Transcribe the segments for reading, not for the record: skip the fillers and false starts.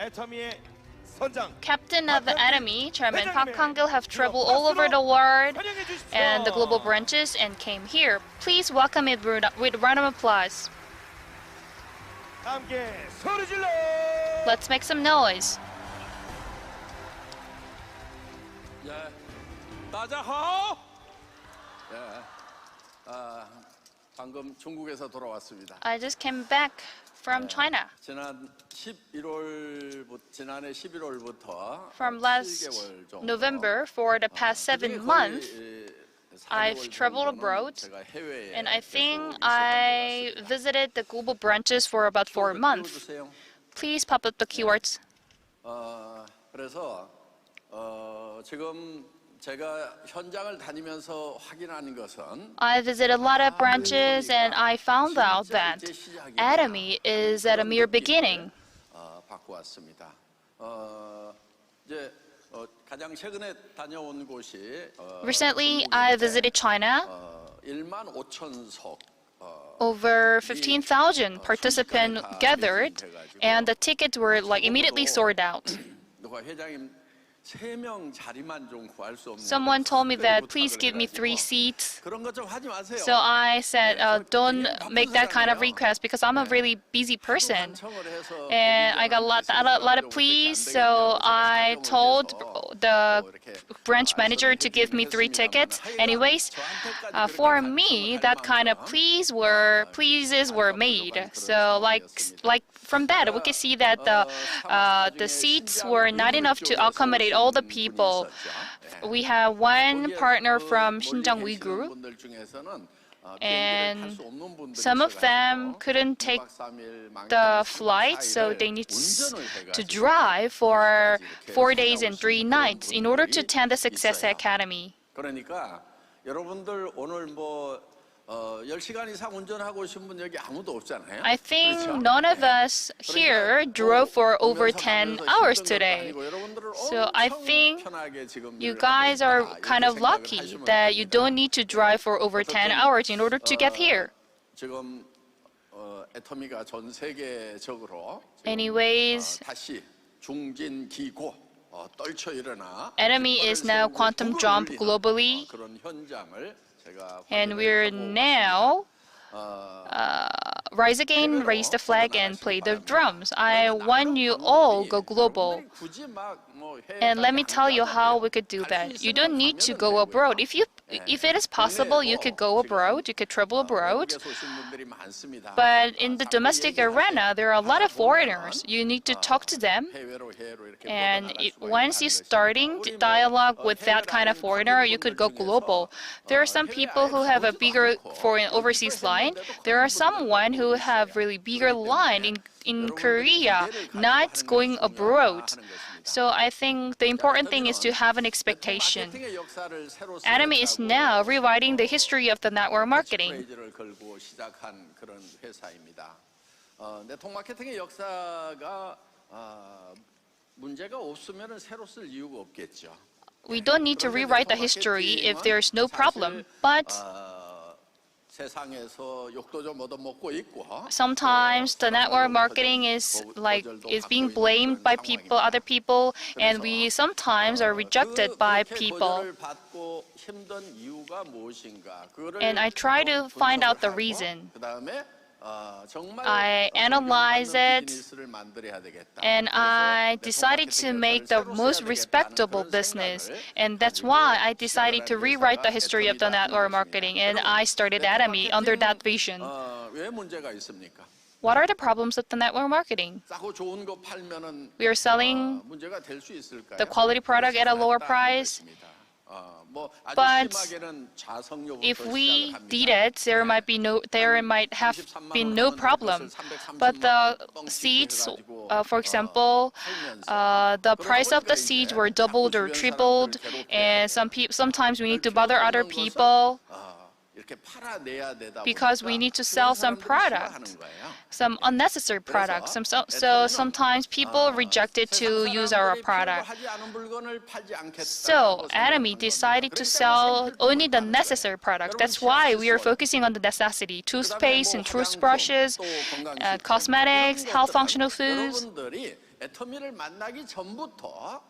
애터미의 선장 Captain of the Atomy, Chairman Park Hang-il, have traveled all over the world and the global branches and came here. Please welcome it with a round of applause. 함께 소리 질러. Let's make some noise. 예, 大家好. 예, 방금 중국에서 돌아왔습니다. I just came back from China. 지난해 11월부터 From last November, for the past 7 months, I've traveled abroad, and I think I visited the global branches for about 4 months. Please pop up the keywords. 그래서 지금 제가 현장을 다니면서 확인하는 것은 I visited a lot of branches, and I found out that Atomy is at a mere beginning. 받고 왔습니다. 이제 가장 최근에 다녀온 곳이 Recently, I visited China. 1만 5천 석. Over 15,000 participants gathered, and the tickets were like immediately sold out. 누가 회장님 3명 자리만 좀 구할 수 없나요? Someone told me that please give me 3 seats. 그런 것 좀 하지 마세요. So I said, don't make that kind of request because I'm a really busy person. And I got a lot of pleas, so I told the branch manager to give me 3 tickets. Anyways, for me, that kind of pleases were made. So like from that, we can see that the seats were not enough to accommodate all the people. We have one partner from Xinjiang Uyghur, and some of them couldn't take the flight, so they need to drive for 4 days and 3 nights in order to attend the Success Academy. 그러니까 여러분들 오늘 10시간 이상 운전하고 오신 분 여기 아무도 없잖아요. I think none of us here drove for over 10 hours today. So I think you guys are kind of lucky that you don't need to drive for over 10 hours in order to get here. 지금 애터미가 전 세계적으로 Anyways, 다시 중진기고 떨쳐 일어나 Atomy is now quantum jump globally, 그런 현장을 and we're now rise again, raise the flag, and play the drums. I want you all go global. And let me tell you how we could do that. You don't need to go abroad. If it is possible, you could go abroad, you could travel abroad. But in the domestic arena, there are a lot of foreigners. You need to talk to them. And once you're starting the dialogue with that kind of foreigner, you could go global. There are some people who have a bigger foreign overseas line. There are someone who have really bigger line in Korea, not going abroad. So I think the important thing is to have an expectation. Atomy is now rewriting the history of the network marketing. 네트워크 마케팅의 역사가 문제가 없으면 새로 쓸 이유가 없겠죠. We don't need to rewrite the history if there's no problem, but sometimes the network marketing is being blamed by other people, and we sometimes are rejected by people. And I try to find out the reason. I analyze it, and I decided to make the most respectable business. And that's why I decided to rewrite the history of the network marketing, and I started Atomy under that vision. What are the problems of the network marketing? We are selling the quality product at a lower price. But if we did it, there might have been no problem. But the seeds, for example, the price of the seeds were doubled or tripled, and sometimes we need to bother other people because we need to sell some product, some unnecessary products. So sometimes people rejected to use our product. So Atomy decided to sell only the necessary product. That's why we are focusing on the necessity: toothpaste and toothbrushes, cosmetics, health functional foods. 애터미를 만나기 전부터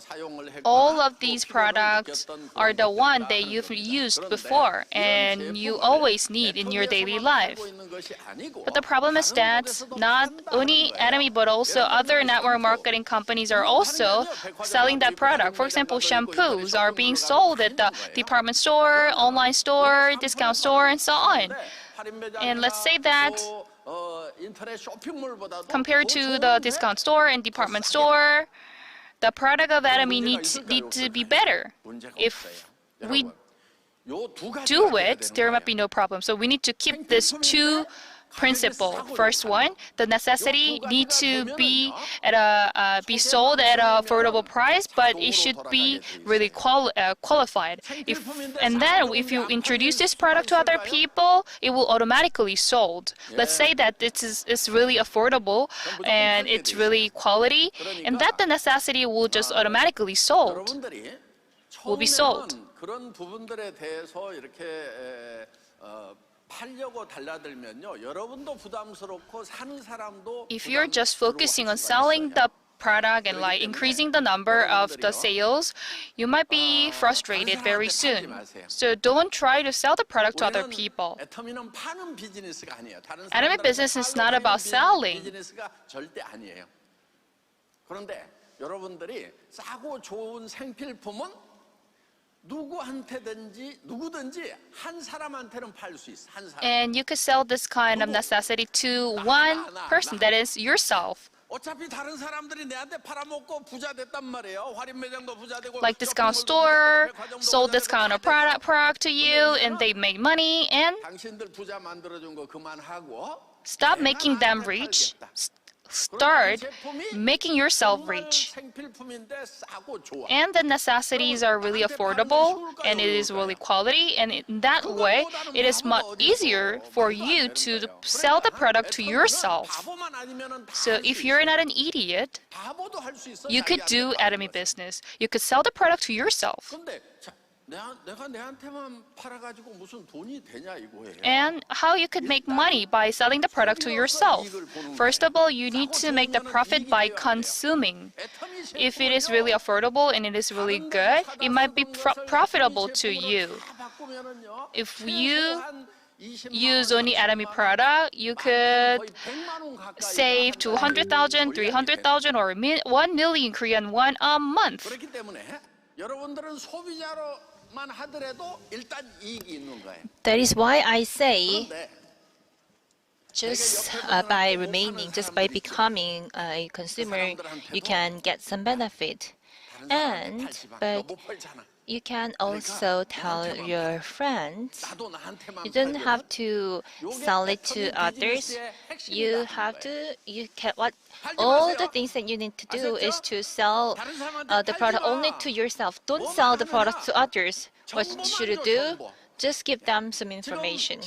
사용을 했거나 All of 또 these 필요를 products 느꼈던 are 그런 the one 것들이다 that 하는 you've 겁니다. used 그런데 before 이런 and you 제품을 always need in your daily 애터미에서만 life. 팔고 있는 것이 아니고 But the problem is 다른 that 곳에서도 not 판다는 only 거예요. Atomy but also 예를 other 들면 network 샴푸. marketing companies are 물론 파는 게 also 아니에요. 백화점 selling 가도 that 있고 product. For 할인 example, 매장 가도 있고 인터넷 shampoos are being 쇼핑몰 가도 sold 다 at the 있는 거예요. department store, 그러나 online store, 샴푸를 discount store, and so on. 파는데 할인 And let's say 매장이나 that 또, 인터넷 쇼핑몰보다도 compared 더 to the 좋은데 discount store and department store, the product of Atomy need to be better. 문제가 If 없어요. we 여러분, 요 두 가지가 do 돼야 it, 되는 there 거예요. might be no problem. So we need to keep this two principle. First one, the necessity need to be at be sold at an affordable price, but it should be really qualified. And then if you introduce this product to other people, it will automatically sold. Let's say that this is really affordable and it's really quality, and that the necessity will just automatically sold. 여러분들이 will be sold. 처음에는 그런 부분들에 대해서 이렇게 팔려고 달라들면요, 여러분도 부담스럽고 사는 사람도 If you're just focusing on 부담스러워할 수가 selling 있어요. the product and like increasing the number of the sales, you might be frustrated very soon. So don't try to sell the product to other 우리는 people. 애터미는 파는 비즈니스가 아니에요. 다른 Atomy 사람들한테 business is not 팔로 about 파는 selling. 비즈니스가 절대 아니에요. 그런데 여러분들이 싸고 좋은 생필품은 누구든지 한 사람한테는 팔 수 있어. 한 사람. And you could sell this kind of necessity to one person, that is yourself. 어차피 다른 사람들이 내한테 팔아먹고 부자 됐단 말이에요. 할인 매장도 부자 되고 Like discount store sold this kind of product to you and they make money, and 당신들 부자 만들어준 거 그만하고 stop making them rich. Start making yourself rich. 생필품인데 싸고 좋아. And the necessities are really affordable and it is really quality, and in that way it is much easier for you to sell the product to yourself. 바보만 아니면은 다 So 할 수 if you're 있어요. not an idiot, 바보도 할 수 있어. you could do Atomy business. You could sell the product to yourself. 근데 자, 내가 내한테만 팔아가지고 무슨 돈이 되냐 이거예요. And how you could make money by selling the product to yourself. First of all, you need to make the profit by consuming. If it is really affordable and it is really good, it might be profitable to you. If you use only Atomy product, you could save 200,000, 300,000, or 1 million Korean won a month. 그렇기 때문에 여러분들은 소비자로만 하더라도 일단 이익이 있는 거예요. That is why I say 그런데 just by remaining, just by becoming a consumer, you can get some benefit. 다른 And, 사람한테 팔지 마. but 너 못 팔잖아. you can also tell your friends. 나도 나한테만 You don't 팔거든. have to sell it to others. You have to, all the things that you need to do is to sell the product only to yourself. Don't sell the product to others. What should you do? Just give them some information.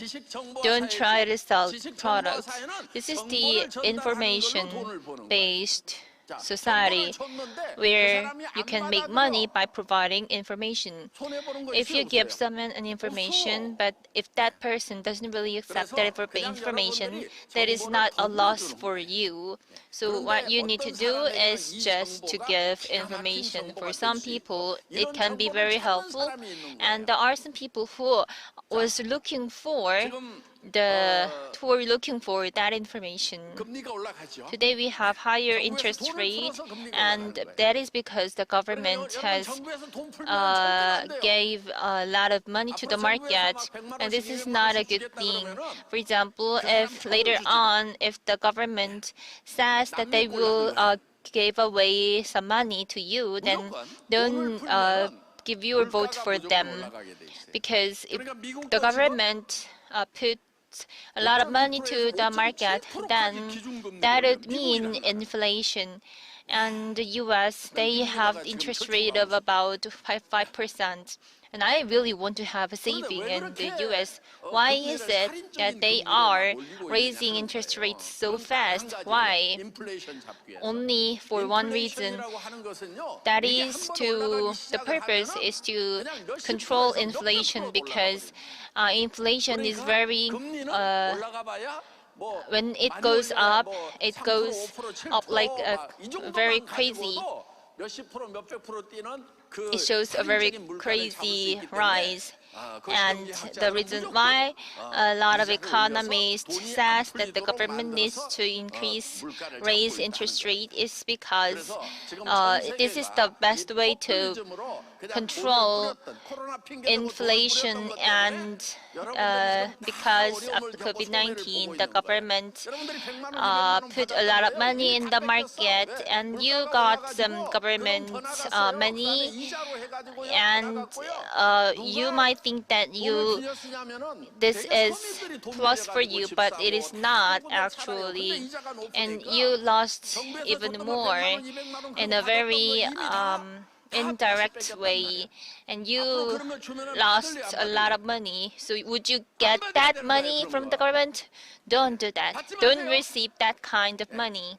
Don't try to sell products. This is the information-based society where you can make money by providing information. If you give someone an information, but if that person doesn't really accept that information, that is not a loss for you. So what you need to do is just to give information. For some people, it can be very helpful, and there are some people who was looking for that information. 금리가 올라가죠. Today we have higher interest rate, and that is because the government has gave a lot of money to the market, and this is not a good thing. For example, if later on, if the government says that they will give away some money to you, then don't give your vote for them, because if the government puts a lot of money to the market, then that would mean inflation. And the US, they have interest rate of about 5%. And I really want to have a saving in the US. Why is it that they are raising interest rates so fast? Why? Only for one reason. That is the purpose is to control inflation, because inflation is very when it goes up, it goes up like very crazy. It shows a very crazy rise. And the reason why a lot of economists says that the government needs to raise interest rate is because this is the best way to control inflation, and because of the COVID-19, the government put a lot of money in the market, and you got some government money, and you might think that this is plus for you, but it is not actually, and you lost even more in a very indirect way, and you lost a lot of money. So would you get that money from the government? Don't do that. Don't receive that kind of money.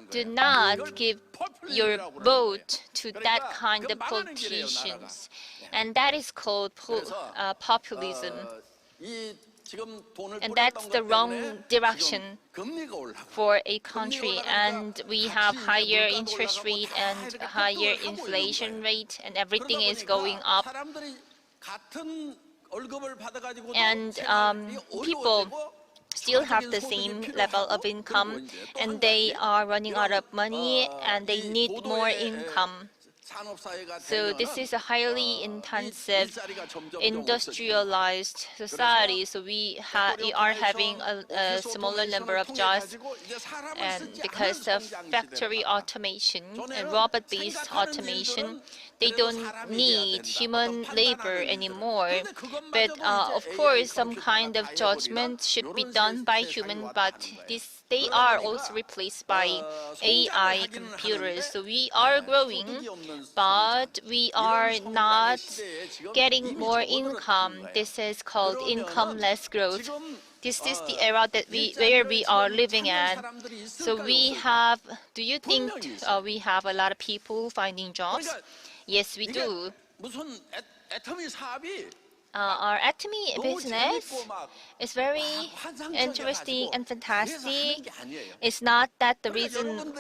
Do not give your vote to that kind of politicians. And that is called populism. And that's the wrong direction for a country. And we have higher interest rate and higher inflation rate, and everything is going up. And people still have the same level of income, and they are running out of money, and they need more income. So this is a highly intensive, industrialized society. So we are having a smaller number of jobs, and because of factory automation and robot-based automation, they don't need human labor anymore. But of course, some kind of judgment should be done by human, but they are also replaced by AI computers. So we are growing, but we are not getting more income. This is called income-less growth. This is the era that where we are living at. So we have, do you think we have a lot of people finding jobs? Yes, we do. Our atomy business is very interesting and fantastic. It's not that the reason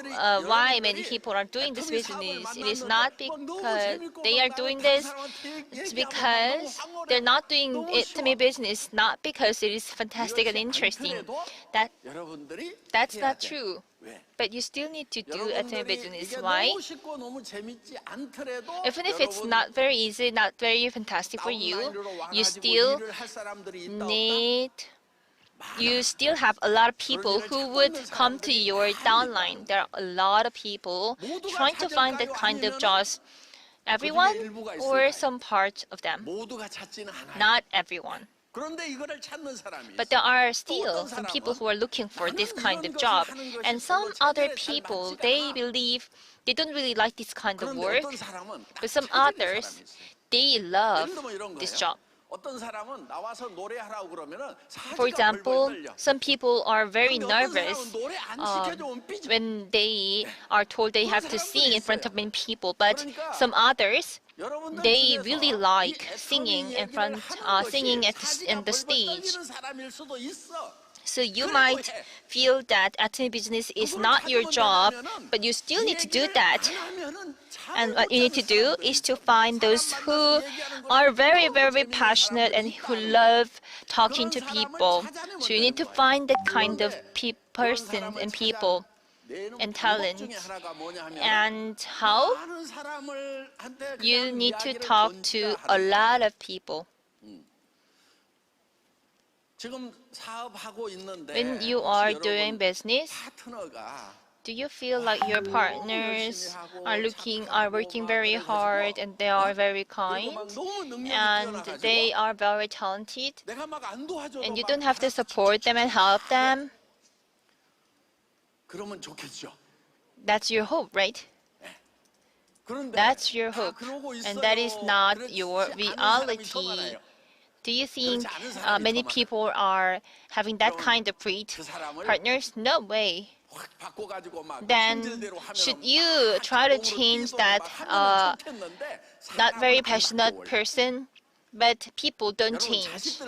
why many people are doing this business. It is not because they are doing this. It's because they're not doing atomy business, not because it is fantastic and interesting. That's not true. But you still need to do atomy business. Why? Even if it's not very easy, not very fantastic for you, you still have a lot of people who would come to your downline. There are a lot of people trying to find that kind of jobs. Everyone or some part of them? Not everyone. But there are still some people who are looking for this kind of job. And some other people, they believe they don't really like this kind of work. But some others, they love this job. For example, some people are very nervous when they are told they have to sing in front of many people. But some others, they really like singing in the stage. So you might feel that atomy business is not your job, but you still need to do that. And what you need to do is to find those who are very, very passionate and who love talking to people. So you need to find that kind of person and people and talent. And how? You need to talk to a lot of people. When you are doing business, do you feel like your partners are working very hard and they are very kind and they are very talented and you don't have to support them and help them? That's your hope, right? That's your hope, and that is not your reality. Do you think many people are having that kind of partners? No way. Then should you try to change that not very passionate person? But people don't change.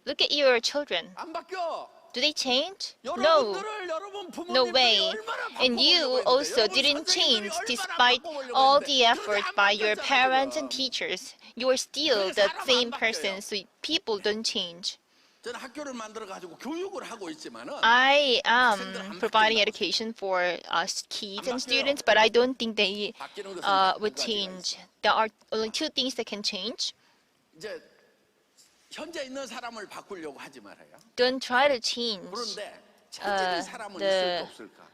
Look at your children. 안 바뀌어. Do they change? No. 여러분들을 여러분 No 부모님들이 way. 얼마나 And you 바꿔보려고 also 했는데, didn't 여러분 change 선생님들이 despite 얼마나 바꿔보려고 all 했는데, the effort 그런데 안 by your 바뀌었잖아, parents and 지금. teachers. You are still 그래, the 사람 안 same 바뀌어요. person, so people don't change. 저는 학교를 만들어 가지고 교육을 하고 있지만은 I am providing education for kids and students, but I don't think they 바뀌는 것은 would change. There are only two things that can change. 이제 현재 있는 사람을 바꾸려고 하지 말아요. Don't try to change 그런데 천재된 사람은 있을까 the 없을까?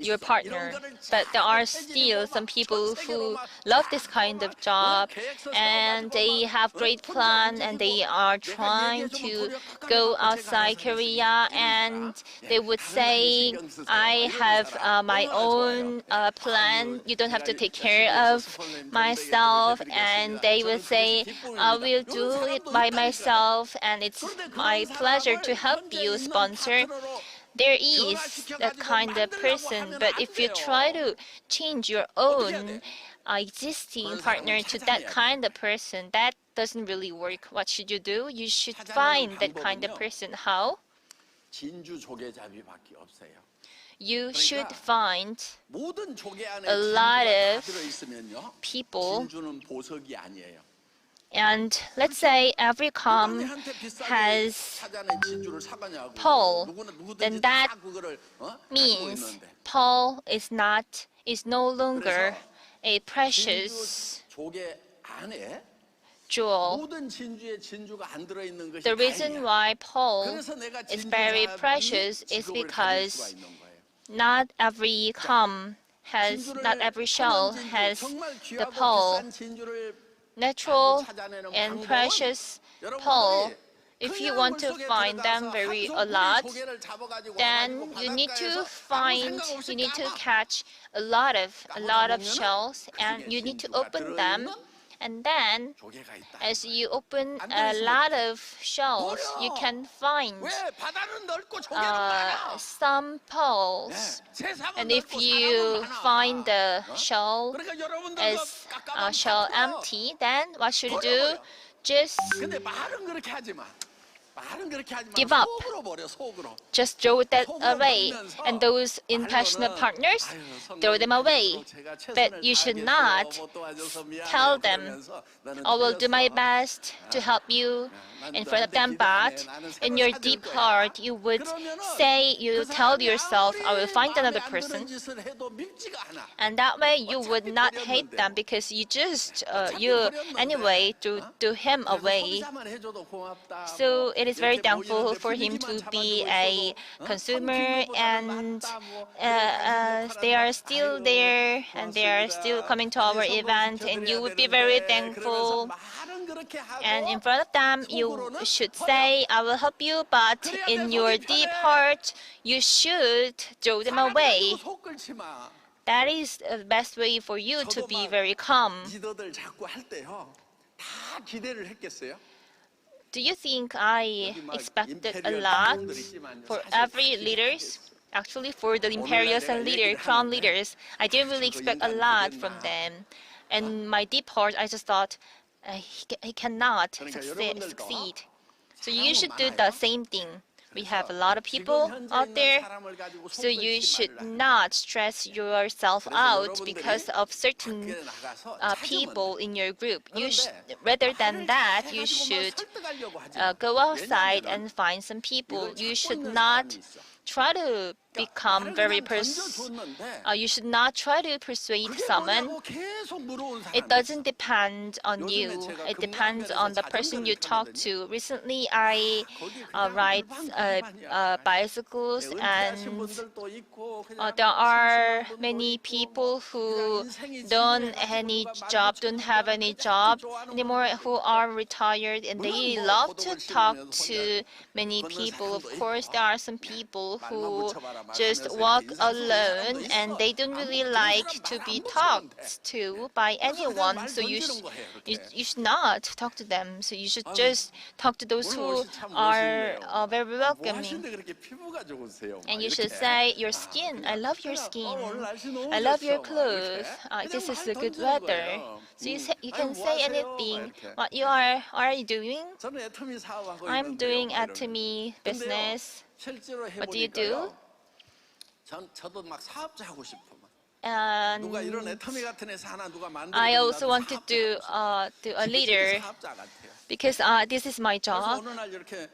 your partner, but there are still some people who love this kind of job and they have great plan and they are trying to go outside Korea and they would say, I have my own plan, you don't have to take care of myself, and they will say, I will do it by myself and it's my pleasure to help you sponsor. There is that kind of person, but if you try to change your own existing partner to that kind of person, that doesn't really work. What should you do? You should find that kind of person. How? 진주 조개잡이밖에 없어요. You should find 모든 조개 안에 a lot 진주가 다 of 들어 있으면요. people, 진주는 보석이 아니에요. and let's say every com 누구한테 비싸게 has 사자는 진주를 사가냐고. pearl, 누구든지 then 다 that 그거를 알고 means 있는데. pearl is no longer a 진주 precious 조개 안에 jewel. 모든 진주에 진주가 안 들어 있는 것이 The reason 다행이야. why pearl 그래서 내가 is very 진주잡이 precious is 직업을 가질 수가 because 있는 거예요. not every com has, 진주를 not every shell 천연 진주, has 정말 the 귀하고 pearl. 비싼 진주를 Natural 찾아내는 and 방법은 precious 여러분들이 pearl, if you 그냥 want to 물속에 find them 들어가서 very 한 a lot, 송곳니 조개를 잡아가지고 then 와가지고 you need to 바닷가에서 아무 find, 생각 없이 you need to 까봐. catch a lot of 보면은 shells, and 그게 you need to 진주가 open them, 들어있는 and then 조개가 있다. as you open 안 a 들어있으면 lot of shells, you 어려워. can find 왜 바다는 넓고 조개는 많아? some pearls. 세상은 And if 넓고 you 사람은 많아. find the shell 그러니까 여러분들도 as 깎아먹으면 shell 깎아요. empty, then what should you do? 버려버려. Just 근데 말은 그렇게 하지 마. 말은 그렇게 하지 마. Give up. 속으로 버려 속으로. just throw that away. And those impassionate partners, throw them away. But you should not tell them, I will do my best to help you in front of them, but in your deep heart, you would say, you tell yourself, I will find another person. And that way, you would not hate them because you just, anyway, threw him away. So it is very thankful for him to be a consumer, and they are still there, and they are still coming to our event, and you would be very thankful. And in front of them, you should say, I will help you, but in your deep heart, you should throw them away. That is the best way for you to be very calm. 리더들 자꾸 할 때요. 다 기대를 했겠어요? Do you think I expected a lot for every leaders? Actually, for the imperials and crown leaders, I didn't really expect a lot from them. And my deep heart, I just thought, he cannot succeed. So you should do the same thing. We have a lot of people out there, so you should not stress yourself out because of certain people in your group. Rather than that, you should go outside and find some people. You should not try to become very you should not try to persuade someone. It doesn't depend on you. It depends on the person you talk to. Recently, I ride bicycles, and there are many people who don't have any job anymore, who are retired, and they love to talk to many people. Of course, there are some people who just walk alone, and they don't really like to be talked to by anyone. So you should not talk to them. So you should just talk to those who are very 뭐 welcoming. 하시는데 그렇게 피부가 좋으세요? And 막 you should 이렇게. say, your skin, I love your skin. 오늘 날씨 너무 I love your 좋죠, 막 clothes. 이렇게. This 그냥 is 말 a good 던지는 weather. 거예요. So you 아니, can 뭐 say 하세요? anything. 막 이렇게. What are you doing? 저는 애터미 사업하고 I'm 있는데요, doing 막 이러면. Atomy 근데요, business. 실제로 What do you 해보니까요. 저도 막 사업자 하고 싶어. 막. And 누가 이런 애터미 같은 회사 하나 누가 만들고 I also 나도 want to 사업자 do 하고 a 싶어. leader 사업자 같아요. because this is my 그래서 job. 어느 날 이렇게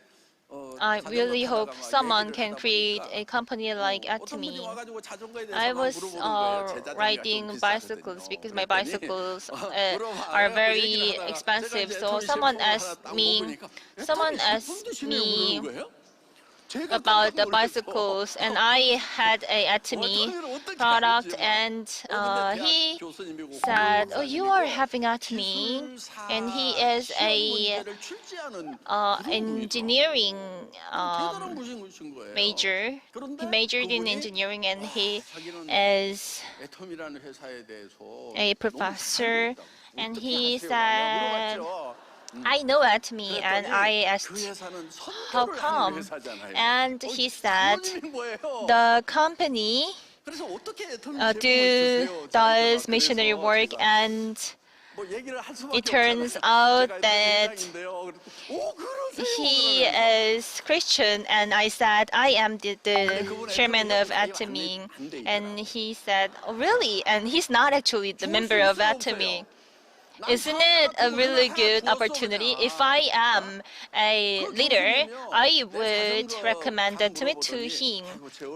I 자전거 really 타다가 hope 막 someone 얘기를 can 하다 create 보니까 a company like 어떤 분이 Atomy. 와가지고 자전거에 대해서 I 막 was 물어보는 거예요. 제 자전거가 좀 riding bicycles 비싸거든요. because my 그랬더니 bicycles 물어봐요. are 그 very 얘기를 하다가 expensive. 제가 이제 So 애터미 someone 제품을 하나 asked 딱 me, 먹어보니까 someone 애터미 asked 제품 드시네요, me 그러는 거예요. 제가 about the 깜짝 놀라서 bicycles, and I had a Atomy product, and he said, "Oh, you are having Atomy," and he is a engineering major. He majored in engineering, and he is 애터미라는 회사에 대해서 a professor. And he said, I know Atomy, and I asked, how come? And he said, the company does missionary work, and it turns out that he is Christian. And I said, I am the chairman of Atomy. And he said, oh, really? And he's not actually the member of Atomy. Isn't it a really good opportunity? If I am a leader, I would recommend Atomy to him.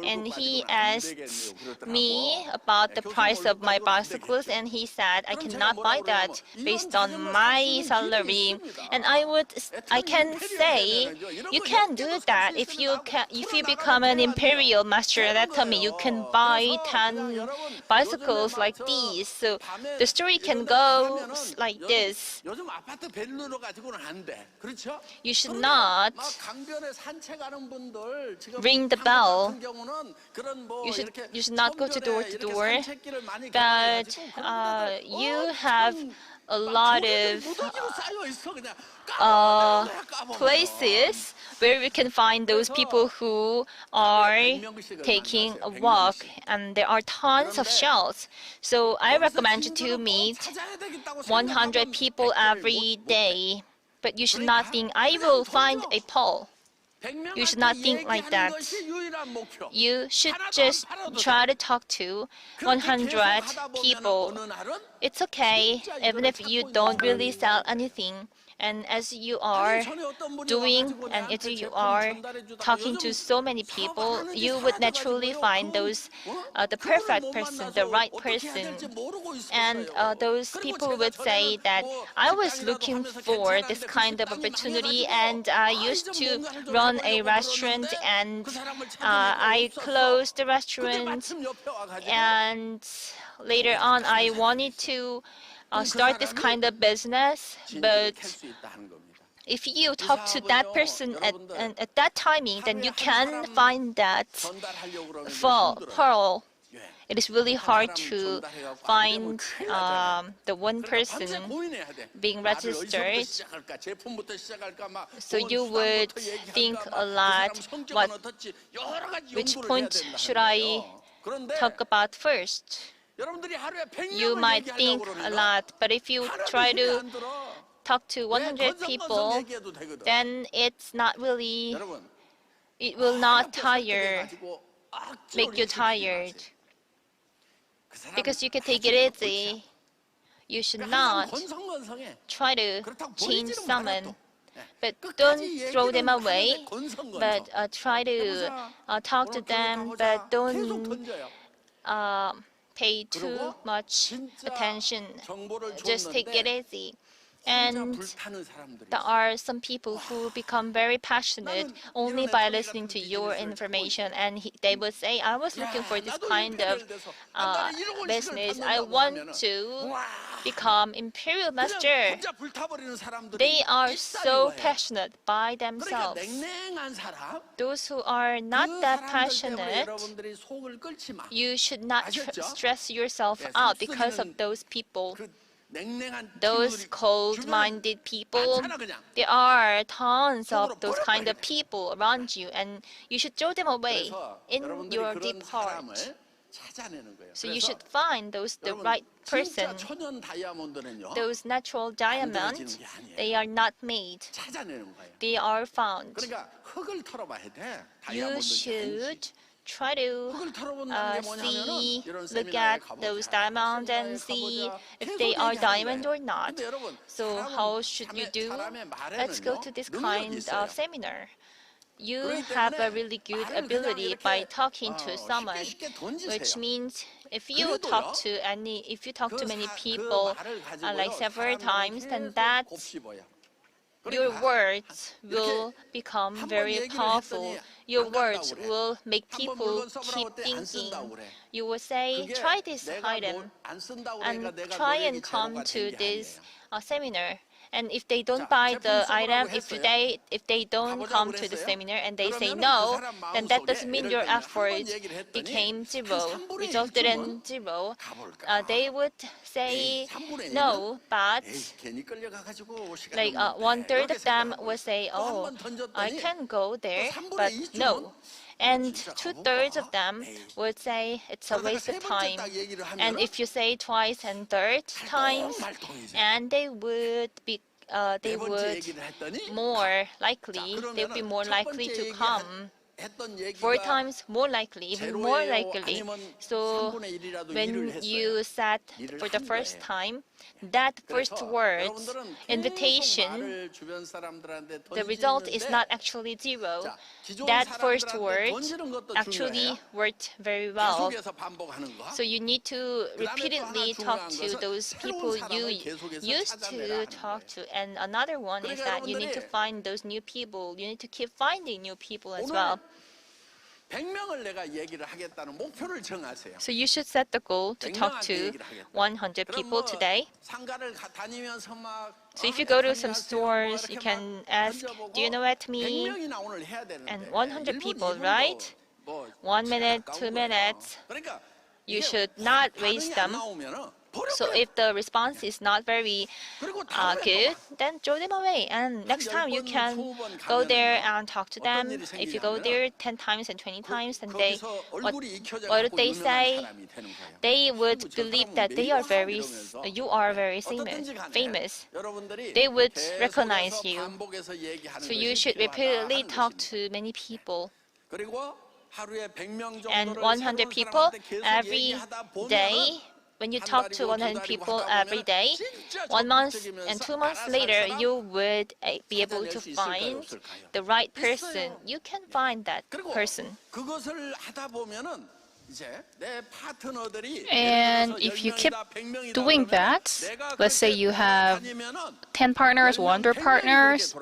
And he asked me about the price of my bicycles, and he said, I cannot buy that based on my salary. And I can say, you can do that. If you become an imperial master at Atomy, you can buy 10 bicycles like these. So the story can go like this. 요즘 아파트 벨루로 가지고는 안 돼. 그렇죠? You should not 막 강변에 산책하는 분들 지금 ring the bell. 같은 경우는 그런 뭐 You should 이렇게 not go to door to 이렇게 door. 산책길을 많이 But 가가지고 그런 데가 you have a lot of 무더기로 쌓여 있어 그냥 places where we can find those people who are taking a walk, and there are tons of shells. So I recommend you to meet 100 people every day. But you should not think, I will find a pole. You should not think like that. You should just try to talk to 100 people. It's okay, even if you don't really sell anything. And as you are doing, and as you are talking to so many people, you would naturally find those the perfect person, the right person. And those people would say that I was looking for this kind of opportunity, and I used to run a restaurant, and I closed the restaurant, and later on I wanted to start this kind of business. But if you talk to that person at that timing, then you can find that pearl. It is really hard to find the one person being registered. So you would think a lot, which point should I talk about first? You might think a lot, but if you try to talk to 100 people, then it's not really, it will not make you tired. Because you can take it easy. You should not try to change someone, but don't throw them away. But try to talk to them, but don't pay too much attention. Just take it easy. And 불타는 사람들이 there are some people who become very passionate only by listening to your information, and they would say, I was looking for this kind of business. I want to become imperial master. 혼자 불타버리는 사람들이 They are 있다는 so 거예요. passionate by 그러니까 themselves. 냉랭한 사람 Those who are not that 때문에 passionate, 여러분들이 속을 끓지 마. you should not 아셨죠? stress yourself 네, out because of 속쓰리는 those people. 그 냉랭한 Those 친구들이 cold-minded people, 많잖아, 그냥. there are tons of 속으로 those 버려버려야 kind of 돼. people around you, and you should throw them away 그래서 in 여러분들이 your 그런 deep heart. 사람을 찾아내는 거예요. So you 그래서 should find the 여러분, right 진짜 person. 천연 다이아몬드는요. Those natural diamonds, 게 아니에요. they are not made. 찾아내는 거예요. They are found. 그러니까 흙을 털어봐야 돼. You 다이아몬드 should try to 흙을 털어본다는 게 뭐냐면은 see, 이런 look 세미나에 at 가보자. those diamonds and 세미나에 see 가보자. if 계속 they are 얘기하는 diamond 거예요. or not. 근데 여러분, So 사람은 how should you do? 사람의 Let's go 말에는요, to this 능력이 kind 있어요. of seminar. You 그렇기 have a 때문에 really good 말을 그냥 ability 이렇게, by talking to 쉽게 someone, 쉽게 던지세요. which means if you 그래도요, talk to many people 말을 가지고요, like several 사람을 times, then 계속 that 곱씹어요. your 그러니까 words 이렇게 will become 한번 very 얘기를 powerful. 했더니 Your 안 words 간다고 그래. will make 한번 people 물건 써보라고 keep 할때 안 thinking. 쓴다고 그래. You will say, 그게 try this 내가 item 안 쓴다고 and 그러니까 내가 try 노력이 and come 제로가 to 된게 this 아니에요. seminar. And if they don't 자, buy 제품 the 써보라고 item, 했어요. if they don't 가보자고 come to the 그랬어요. seminar and they say 그러면은 no, 그 사람 then that 마음속에 doesn't mean 예를 your 들면 effort 한번 얘기를 했더니 became 한 zero, 3분의 1 resulted in 쯤은 zero. 가볼까? They would say 에이, 3분의 1은 no, but 에이, 괜히 끌려가가지고 시간 like one third of them will say, oh, I can go there, but no. And 2/3 of them would say it's a waste of time. And if you say twice and third times, and they would 네 번째 얘기를 했더니 more likely, they would be more likely to come. 4 times more likely, even more likely. So when you said for the first time, that first words, invitation, the result is not actually zero. That first word actually worked very well. 계속해서 반복하는 거. So you need to repeatedly talk to those people you used to talk to. And another one is that you need to find those new people. You need to keep finding new people as well. 100명을 내가 얘기를 하겠다는 목표를 정하세요. So you should set the goal to talk to 100 people today. 상가를 다니면서 막 So if you go to some stores, you can ask, do you know what me? 100명이나 오늘 해야 되는데. And 100 people, right? 1 minute, 2 minutes. 그러니까 You should not waste them. So if the response is not very good, then throw them away. And next time you can go there and talk to them. If you go there 10 times and 20 times, then what would they say? They would believe that you are very famous. They would recognize you. So you should repeatedly talk to many people. And 100 people every day. When you talk to 100 people every day, 1 month and 2 months later, you would be able to find the right person. You can find that person. And if you keep doing that, let's say you have 10 partners, 100 partners,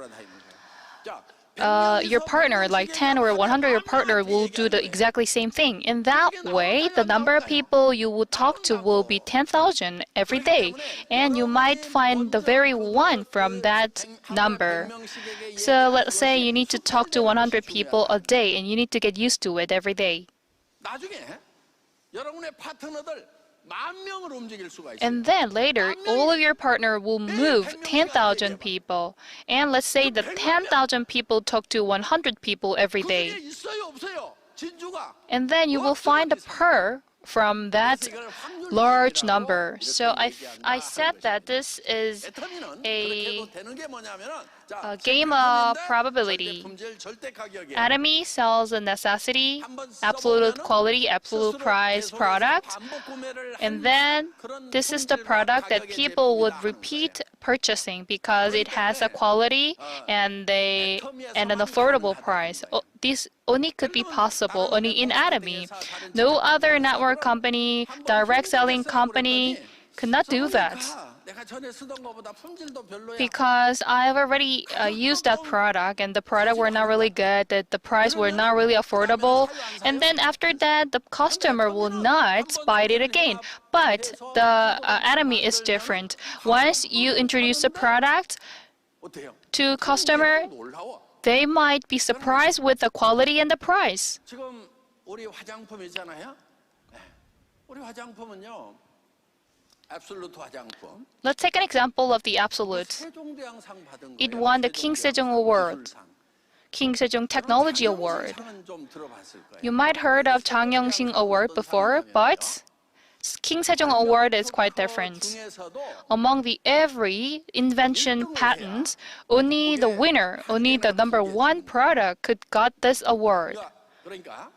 your partner, like 10 or 100, your partner will do the exactly same thing. In that way, the number of people you will talk to will be 10,000 every day. And you might find the very one from that number. So let's say you need to talk to 100 people a day and you need to get used to it every day. And then later, all of your partner will move 10,000 people. And let's say that 10,000 people talk to 100 people every day. And then you will find a pearl from that large number. So I said that this is a game of probability. Atomy sells a necessity, absolute quality, absolute price product. And then this is the product that people would repeat purchasing because it has a quality and an affordable price. This only could be possible only in Atomy. No other network company, direct selling company could not do that. 내가 전에 쓰던 거보다 품질도 별로야. Because I've already used that product and the product were not really good, that the price were not really affordable. And then after that, the customer will not buy it again. But the enemy is different. Once you introduce a product 어때요? to customer, 놀라워. they might be surprised with the quality and the price. 지금 우리 화장품 있잖아요. 네. 우리 화장품은요. absolute 화장품. Let's take an example of the Absolute. 세종대왕상 받은 It 거예요. won the King Sejong Award, 기술상. King Sejong Technology Award. 상은 좀 들어봤을 거예요. You might heard of Chang Young-sing Award before, but King Sejong Award is quite different. 중에서도 Among the every invention patents, only the winner, only the number one product could got this award. 그러니까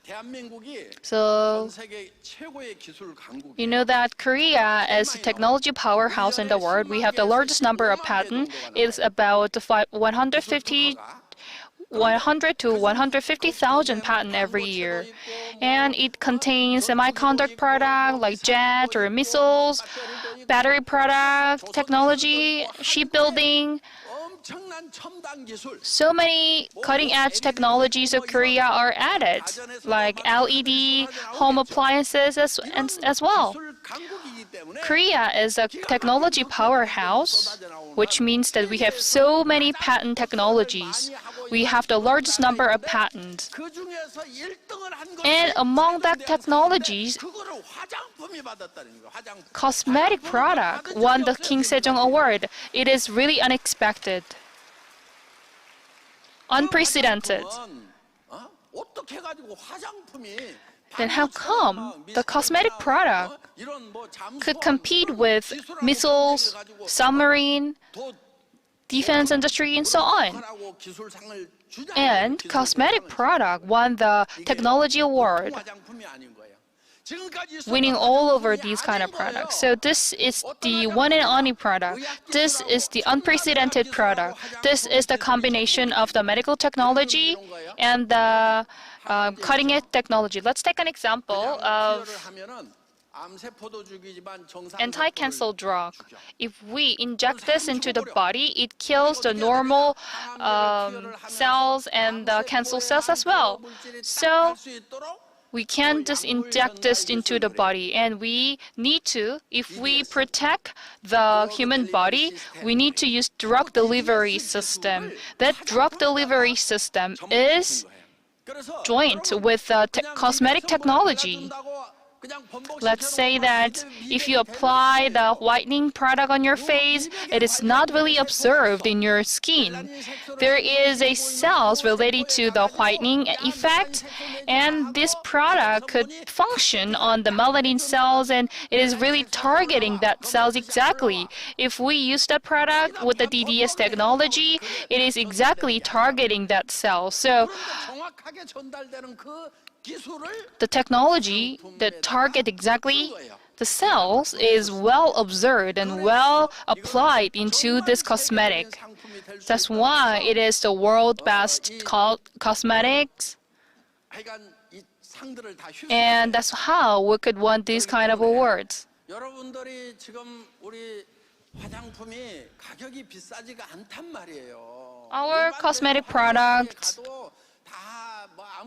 대한민국이 So 전 세계 최고의 기술 강국이에요. you know that Korea is a technology powerhouse in the world. We have the largest number of patents. It's about 100 to 150,000 patents every year. And it contains semiconductor products like jet or missiles, battery product, technology, shipbuilding. 엄청난 첨단 기술. So many cutting-edge technologies of Korea are added, like LED, home appliances as well. 기술 강국이기 때문에 Korea is a technology powerhouse, which means that we have so many patent technologies. We have the largest number of patents. 그 중에서 1등을 한 것이 And among that technologies, 그거를 화장품이 받았다는 거예요. 화장품. cosmetic product won the King Sejong Award. It is really unexpected, unprecedented. 어떻게 해가지고 화장품이 Then how come the cosmetic product 이런 뭐 could compete with missiles, submarine, defense industry, and so on? 기술상을 주자. And cosmetic product won the technology award, 화장품이 아닌 거예요. 지금까지 winning all over these kind of products. So this is the one and only product. This is the unprecedented product. This is the combination of the medical technology and the cutting-edge technology. Let's take an example of anti-cancer drug. If we inject this into the body, it kills the normal cells and the cancer cells as well. So we can't just inject this into the body, and we need to, if we protect the human body, we need to use drug delivery system. That drug delivery system is joint with the cosmetic technology. Let's say that if you apply the whitening product on your face, it is not really observed in your skin. There is a cells related to the whitening effect, and this product could function on the melanin cells, and it is really targeting that cells exactly. If we use that product with the DDS technology, it is exactly targeting that cell. So the technology that target exactly the cells is well observed and well applied into this cosmetic. That's why it is the world best cosmetics, and that's how we could win these kind of awards. 여러분들이 지금 우리 화장품이 가격이 비싸지가 않단 말이에요. Our cosmetic products,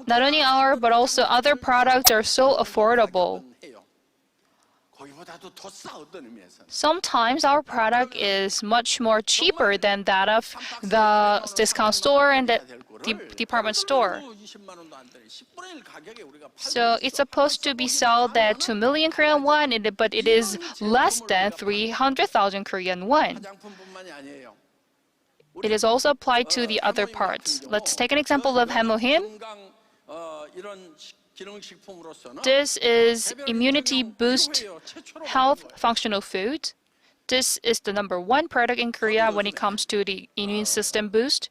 not only our but also other products, are so affordable. Sometimes our product is much more cheaper than that of the discount store and the department store. So it's supposed to be sold at 2 million Korean won, but it is less than 300,000 Korean won. It is also applied to the other parts. Let's take an example of Hemohim. This is immunity boost health functional food. This is the number one product in Korea when it comes to the immune system boost.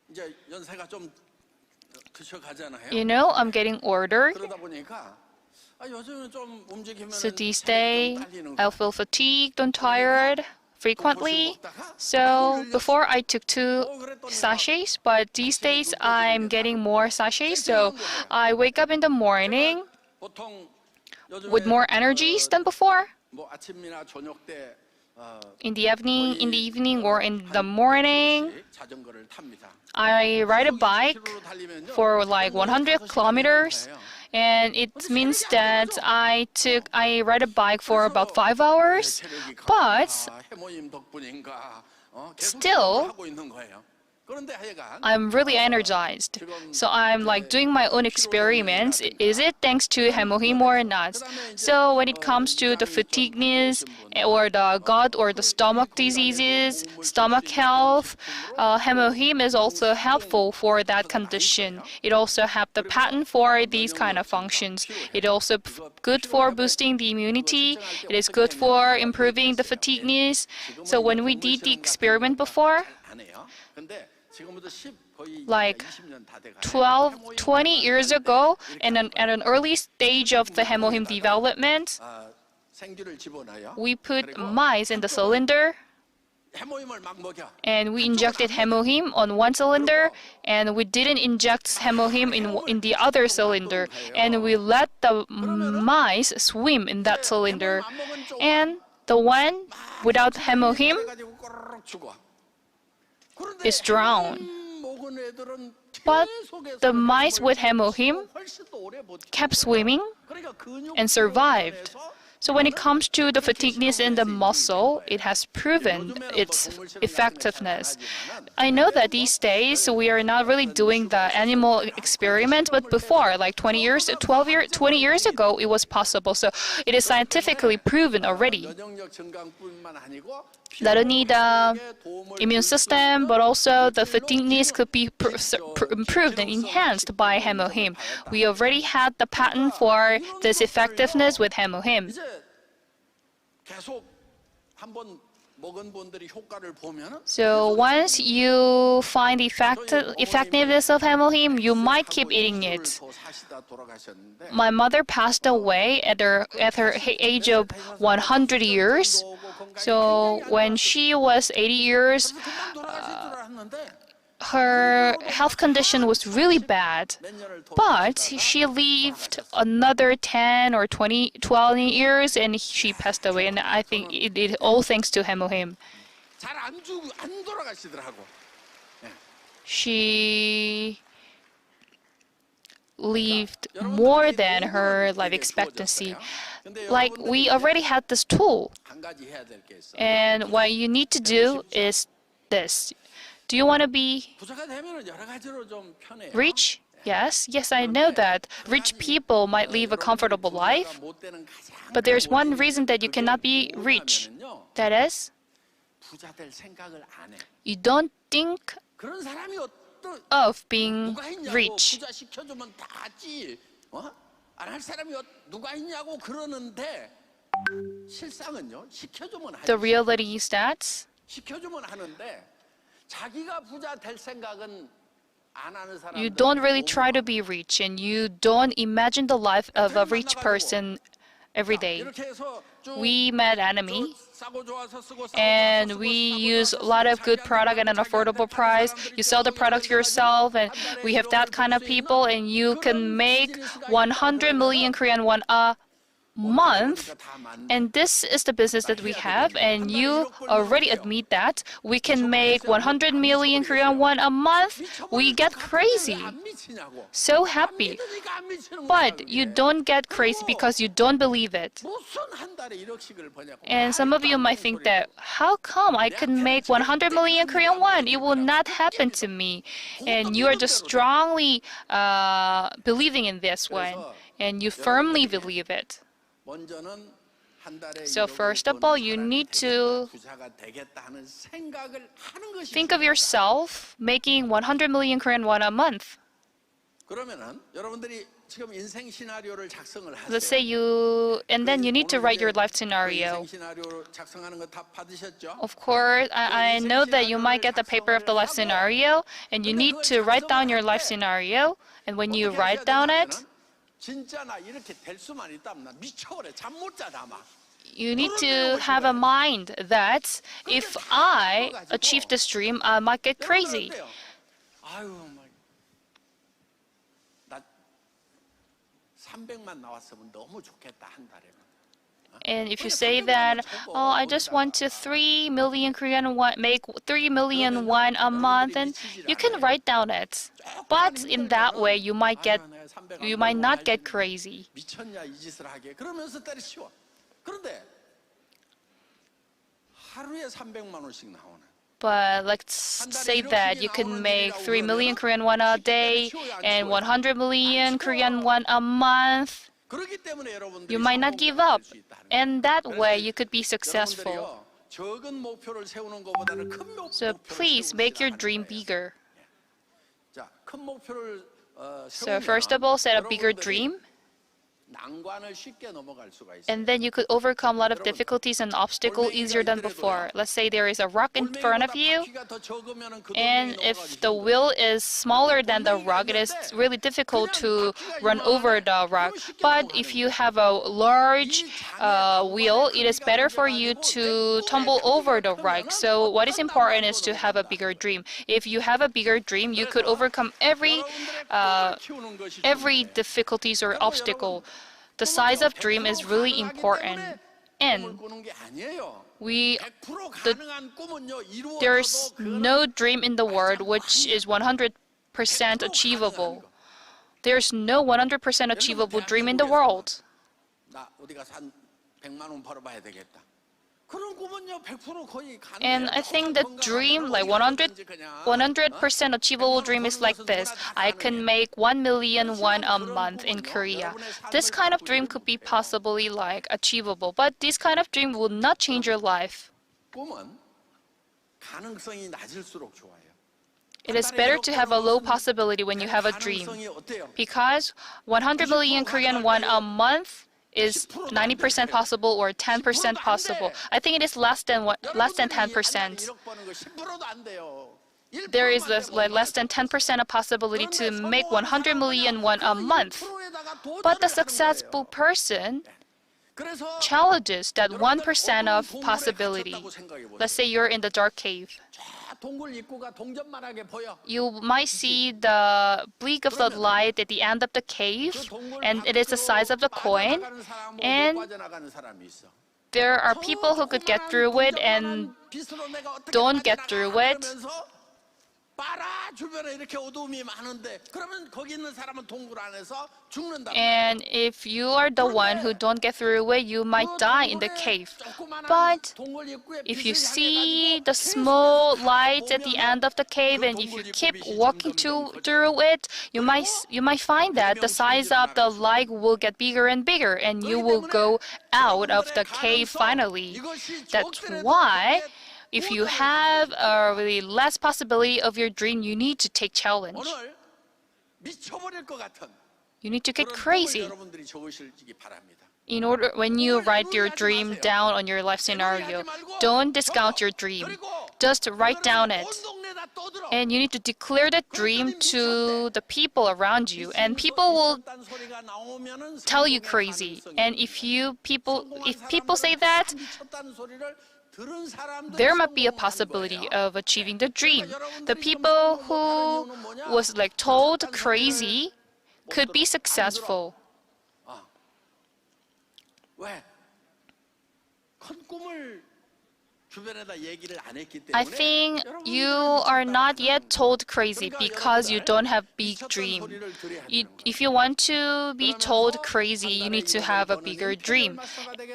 You know, I'm getting ordered. So these days, I feel fatigued and tired frequently. So before I took 2 sachets, but these days I'm getting more sachets. So I wake up in the morning with more energies than before. 뭐 아침이나 저녁 때 In the evening or in the morning, 자전거를 탑니다. I ride a bike for like 100 kilometers. And it means that I ride a bike for about 5 hours. But 해모임 덕분인가 계속 still, 하고 있는 거예요. 그런데 하여간 I'm really energized. So I'm like doing my own experiments. Is it thanks to Hemohim or not? So when it comes to the fatigueness or the gut or the stomach diseases, stomach health, Hemohim is also helpful for that condition. It also have the patent for these kind of functions. It also good for boosting the immunity. It is good for improving the fatigueness. So when we did the experiment before, 안 해요. 근데 지금부터 거의 like 20년 다 돼가요. 20 years ago, and at an early stage of the Hemohim development, 생쥐를 집어넣어요. we put mice in the cylinder 해모임을 막 먹여. and we injected Hemohim on one cylinder and we didn't inject Hemohim in the other cylinder, and we let the mice swim in that cylinder, and the one without Hemohim 그래가지고 꼬르륵 죽어. 그런데 is drowned. 먹은 애들은 But 계속해서 the mice with Hemohim 훨씬 더 오래 버티고 kept swimming 그러니까 근육 and survived. So when it comes to the fatigueness in the muscle, it has proven its effectiveness. I know that these days we are not really doing the animal experiment, but before, like 20 years ago, it was possible. So it is scientifically proven already. 면역력 증강뿐만 아니고 Not only the immune system, but also the fatigueness could be improved and enhanced by Hemohim. We already had the patent for this effectiveness with Hemohim. 이제 계속 한번 먹은 분들이 효과를 보면은 So once you find the effectiveness of Hemohim, you might keep eating it. 더 사시다 돌아가셨는데 My mother passed away at her age of 100 years. So when she was 80 years, 금방 돌아가실 줄 알았는데 her health condition was really bad. 몇 년을 더 But she lived another 10 or 20 years and she passed away. And I think it all thanks to Hemohim. 잘안 돌아가시더라고. She lived more than her life expectancy. Like, we already had this tool. 한 가지 해야 될 게 있어. And what you need to do is this. Do you want to be 부자가 되면은 여러 가지로 좀 편해요. rich? Yes, I know that. Rich people might live a comfortable life, 못 되는 가장 but there's one reason that you cannot be rich. 뭐냐면요. That is, 부자 될 생각을 안 해. you don't think 그런 사람이 of being 누가 있냐고 rich. 부자 시켜주면 다 하지. 안 할 사람이 누가 있냐고 그러는데 실상은요 시켜주면 하지. The reality is that 시켜주면 하는데 자기가 부자 될 생각은 안 하는 사람. you don't really try to be rich and you don't imagine the life of a rich person every day. 이렇게 해서 쭉 We met enemy 싸고 좋아서 쓰고 싸고 and 좋아서 쓰고 we 싸고 use a 좋아서 lot 쓰고 of good 자기한테 product at an 자기한테 affordable 파는 price. 사람들이 You sell the product yourself and we have that kind of people, and you can make 100 million Korean won a month. 다 만든 And this is the business that we have, and you already admit that we can make 100 million Korean won a month. We get crazy, 안 미치냐고. so happy. 그러니까 안 미치는 거야, But you 그게. don't get crazy because you don't believe it. 무슨 한 달에 1억씩을 버냐고. And some of you might think that, how come I could make 100 million Korean won? It will not happen to me. And you are just strongly believing in this one, and you firmly believe it. 먼저는 한 달에 So 1억을 first of 버는 all, you 사람이 need 되겠다, to 부자가 되겠다 하는 생각을 하는 것이 think of 중요하다. yourself making 100 million Korean won a month. 그러면은 여러분들이 지금 인생 시나리오를 작성을 하세요. Let's say and then you need to write your life scenario. 인생 시나리오 작성하는 거 다 받으셨죠? Of course, I know that you might get the paper of the life scenario, and you need to write down your life scenario. And when you 어떻게 write 해야 down 되냐면은 it, 진짜 나 이렇게 될 수만 있다면 나 미쳐버려. 잠 못 자다 막. you need to have a mind that if I achieve this dream, I might get crazy. 여러분 어때요? 아유, 막. 나 300만 나왔으면 너무 좋겠다 한 달에. And if you say that, oh, I just want to 3 million Korean won, make 3 million won a month, and you can write down it. But in that way, you might not get crazy. 미쳤냐 이 짓을 하게 그러면서 때려치워. 그런데 하루에 300만 원씩 나오는. But let's say that you can make 3 million Korean won a day and 100 million Korean won a month. 그렇기 때문에 여러분들이 You might not give up. 성공할 수 있다는 거예요. And that way, you could be successful. 여러분들이요, 적은 목표를 세우는 것보다는 큰 목표를 So please make your 세우시라는 dream 거예요. bigger. 자, 큰 목표를 So 세우면 first of all, set a bigger 여러분들이 dream. 난관을 쉽게 넘어갈 수가 있어요. And then you could overcome a lot of difficulties and obstacles easier than before. Let's say there is a rock in front of you, 바퀴가 더 적으면은 그 and 돌멩이 if 넘어가기 the 힘들어요. wheel is smaller than the rock, it is really difficult to run over the rock. But if you have a large wheel, it is better for you to tumble over the rock. So what is important is to have a bigger dream. If you have a bigger dream, you could overcome every 키우는 것이 difficulties or obstacle. The size of dream is really important. 꿈을 And 꾸는 게 아니에요. we 100% the- 가능한 꿈은요, 이루어져도 there's 그거는 no dream in the world which is 100% achievable. There's no 100% achievable dream in the world. 나 어디 가서 한 100만 원 벌어봐야 되겠다. 그런 꿈은요, 100% 거의 가능해요. And I think the 건강하게 dream, like 어디가든지 그냥, 100% achievable dream is like this. I can make 1 million won a month in Korea. This kind of dream could be possibly like achievable, but this kind of dream will not change your life. 꿈은 가능성이 낮을수록 좋아요. It is better to have a low possibility when you have a dream. 가능성이 어때요? Because 100 million Korean won a month is 90% possible or 10% possible. I think it is less than 10%. 1억 버는 거 10%도 안 돼요. There is less than 10% of possibility to make 100 million won a month. But the successful person challenges that 1% of possibility. Let's say you're in the dark cave. 동굴 입구가 동전만하게 보여. You might see the blink of the light at the end of the cave, and it is the size of the coin. And there are people who could get through it and don't get through it. 봐라 주변에 이렇게 어두움이 많은데 그러면 거기 있는 사람은 동굴 안에서 죽는다. And if you are the one who don't get through it, you might die in the cave. But if you see the small light at the end of the cave, and if you keep walking through it, you might find that the size of the light will get bigger and bigger, and you will go out of the cave finally. That's why if you have a really less possibility of your dream, you need to take challenge. 오늘 미쳐버릴 것 같은 You need to get 그런 꿈을 crazy. 여러분들이 적으시기 바랍니다. In order, when you write your dream down on your life scenario, don't discount your dream. Just write down it. 온 동네다 떠들어. And you need to declare that dream to the people around you. And people will 미쳤다는 소리가 나오면은 tell you 성공의 crazy. 가능성이 And 있는 if 거예요. people say that, 미쳤다는 소리를 들은 사람들이 there might be a 성공하는 possibility 거예요. of achieving the dream. The people who was like told crazy could be successful. 왜? 큰 꿈을 주변에다 얘기를 안 했기 I 때문에 think you are not yet told crazy because you don't have big dream. If you want to be told crazy, you need to have a bigger dream.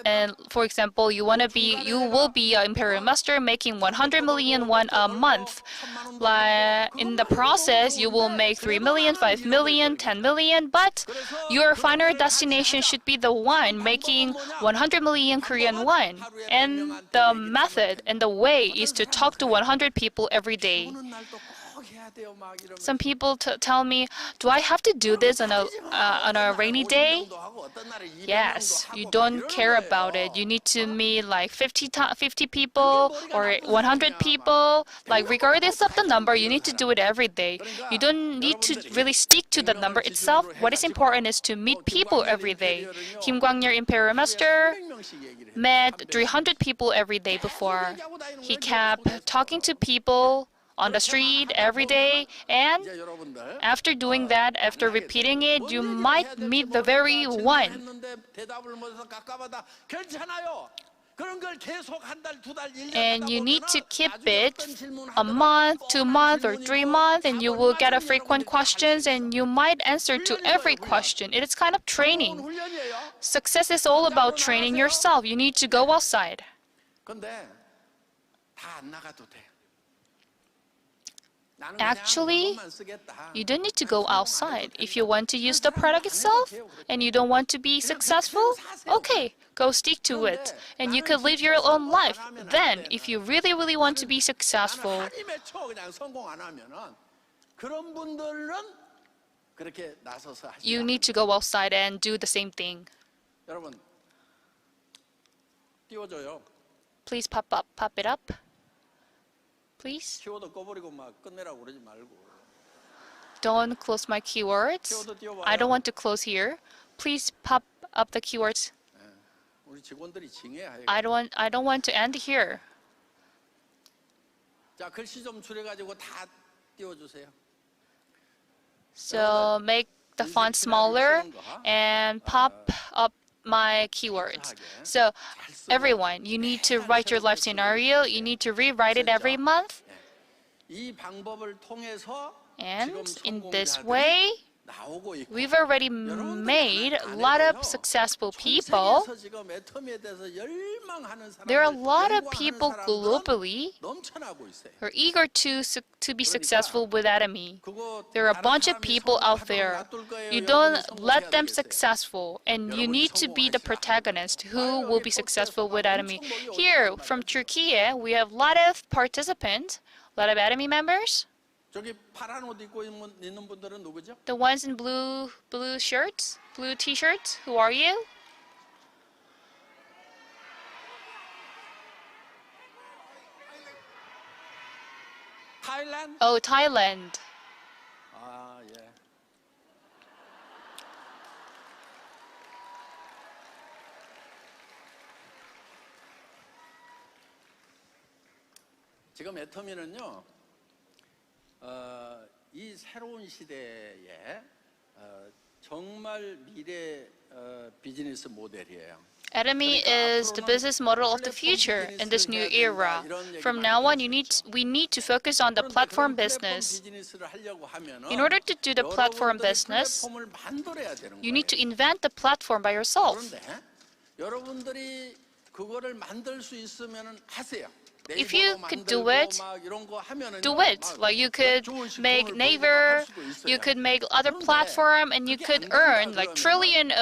And for example, you will be an imperial master making 100 million won a month. Like in the process, you will make 3 million, 5 million, 10 million, but your final destination should be the one making 100 million Korean won. And the method and the way is to talk to 100 people every day. 오는 날도 꼭 해야 돼요, 막 이러면서. Some people tell me, do I have to do this on a rainy day? Yes, you don't care about it. You need to meet like 50 people or 100 people. Like regardless of the number, you need to do it every day. You don't need to really stick to the number itself. What is important is to meet people every day. Kim Kwang-yeol, Imperial Master, met 300 people every day before. He kept talking to people on the street every day, and 이제 여러분들 after doing that, after repeating it, you might meet the very one. 했는데 대답을 못해서 깝깝하다. 괜찮아요. 그런 걸 계속 한 달, 두 달, 1년 And you need to keep 나중에 it 어떤 질문 a month, 하더라도 2 months, or 3 months, and you will get a 답을 frequent 맞추면 questions, and you might answer to every question. It is kind of training. 훈련이에요. Success is all about training yourself. You need to go outside. 근데 다 안 나가도 돼. 나는 Actually, 그냥 물건만 쓰겠다. You don't need to go outside. If you want to use the product itself and you don't want to be successful, okay, go stick to it. And you could live your own life. Then, if you really, really want to be successful, 한이 맺혀 그냥 성공 안 하면은 그런 분들은 그렇게 나서서 하시지 you need to go outside and do the same thing. 여러분 띄워줘요. Please pop it up. Please. 키워드 꺼버리고 막 끝내라고 그러지 말고. Don't close my keywords. I don't want to close here. Please pop up the keywords. 우리 직원들이 징해야 해. I don't want to end here. 자 글씨 좀 줄여가지고 다 띄워주세요. So make the font smaller and pop up my keywords. So everyone, you need to write your life scenario. You need to rewrite it every month. 이 방법을 통해서 And 지금 in this 성공자들이 way, 나오고 있고 we've already made a lot of successful people. 전 세계에서 지금 애터미에 대해서 열망하는 There are a 사람들, lot of 연구하는 people 사람들은 globally 넘쳐나고 있어요. who are eager to be successful with Atomy. 그거 There are a 다른 bunch of 사람이 people out 성공하도록 there. 놔둘 거예요. You 여러분이 don't 성공해야 let them 되겠어요. successful, and you 여러분이 need to be the 성공하셔야 protagonist 합니다. who will be 여기 successful with 터키에서 Atomy. 엄청 멀리 Here 오셨단 from 말이에요. Turkey, we have a lot of participants, a lot of Atomy members. 저기 파란 옷 입고 있는 분들은 누구죠? The ones in blue shirts, blue t-shirts. Who are you? 타일랜드? Oh, Thailand. 아 예. 지금 애터미는요, 이 새로운 시대에 정말 미래 비즈니스 모델이에요. Atomy is the business model of the future in this new era. From now on, we need to focus on the platform business. In order to do the platform business, you need to invent the platform by yourself. 그런데 여러분들이 그거를 만들 수 있으면 하세요. If you could do it, do do it. Like you could make Naver, you could make other platform, and you could earn like trillion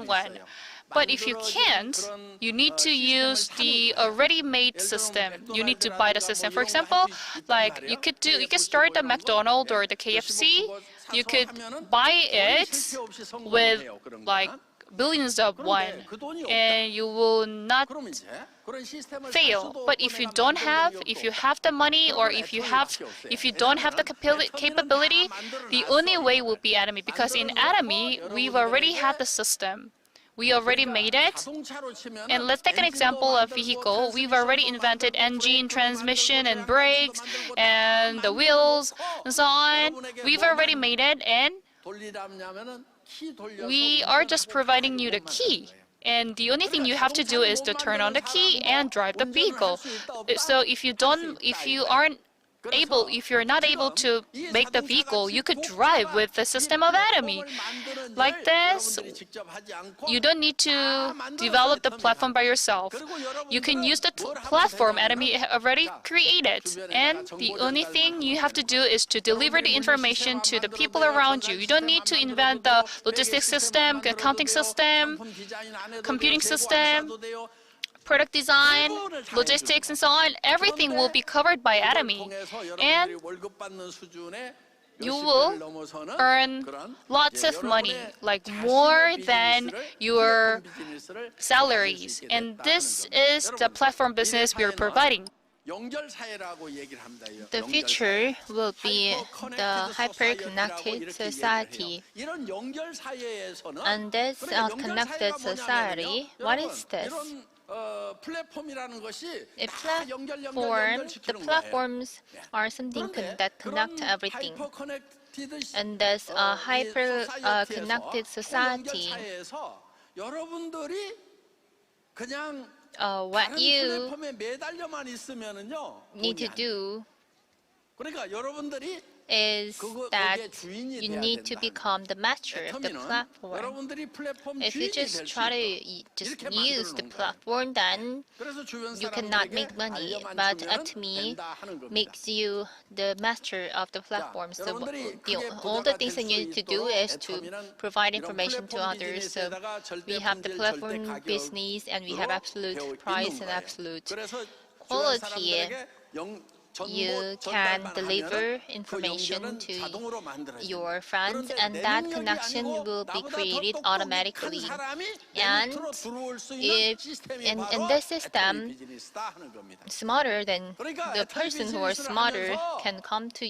won. But if you can't, you need to use the already made system. You need to buy the system. For example, like you could start the McDonald's or the KFC. You could buy it with like billions of won, and you will not fail. But if you have the money, or if you don't have the capability, the only way will be Atomy, because in Atomy we've already had the system. We already made it. And let's take an example of vehicle. We've already invented engine, transmission, and brakes, and the wheels, and so on. We've already made it, and we are just providing you the key. And the only thing you have to do is to turn on the key and drive the vehicle. So if you're not able to make the vehicle, you could drive with the system of Atomy. Like this, you don't need to develop the platform by yourself. You can use the platform Atomy already created. And the only thing you have to do is to deliver the information to the people around you. You don't need to invent the logistics system, accounting system, computing system, product design, logistics, and so on. Everything will be covered by Atomy. And you will earn lots of money, like more than your salaries. And this is the platform business we are providing. The future will be the hyper-connected society. And this connected society, what is this? 플랫폼이라는 것이 A 다 platform, the 연결시키는 거예요. platforms are something that connect everything. And there's a hyper connected society. 여러분들이 그냥 What 다른 you 플랫폼에 매달려만 있으면은요. need to 돈이 안 돼요. do 그러니까 여러분들이 is that 주인이 you 돼야 need to 된다는 become the master of the 애터미는 platform. 여러분들이 플랫폼 If you 주인이 just 될 수 try to 있도록 just 이렇게 use the 만들어 놓은 거예요. platform, then 그래서 주변 you cannot 사람들에게 make money. 알려만 But 주면 Atomy 된다 하는 겁니다. makes you the master of the platform. So 여러분들이 the 크게 all the 부자가 things 될 that you need 수 to do 있도록 is to 애터미는 provide 이런 information to 플랫폼 others. So 비즈니스에다가 절대 we have the 품질, 절대 platform 가격으로 business and we have 되어 absolute 있는 price and 거예요. absolute 그래서 주변 quality. 사람들에게 You 정보 can 전달만 deliver 하면은 그 information 연결은 to 자동으로 만들어져요. your friends, 그런데 and 내 that 능력이 connection 아니고 will be 나보다 더 created 똑똑히 automatically. 큰 사람이 내 And 밑으로 들어올 수 있는 if 시스템이 in 바로 this 애터미 system, 비즈니스다 하는 겁니다. smarter than 그러니까 the 애터미 person who are 비즈니스를 smarter 하면서 can come to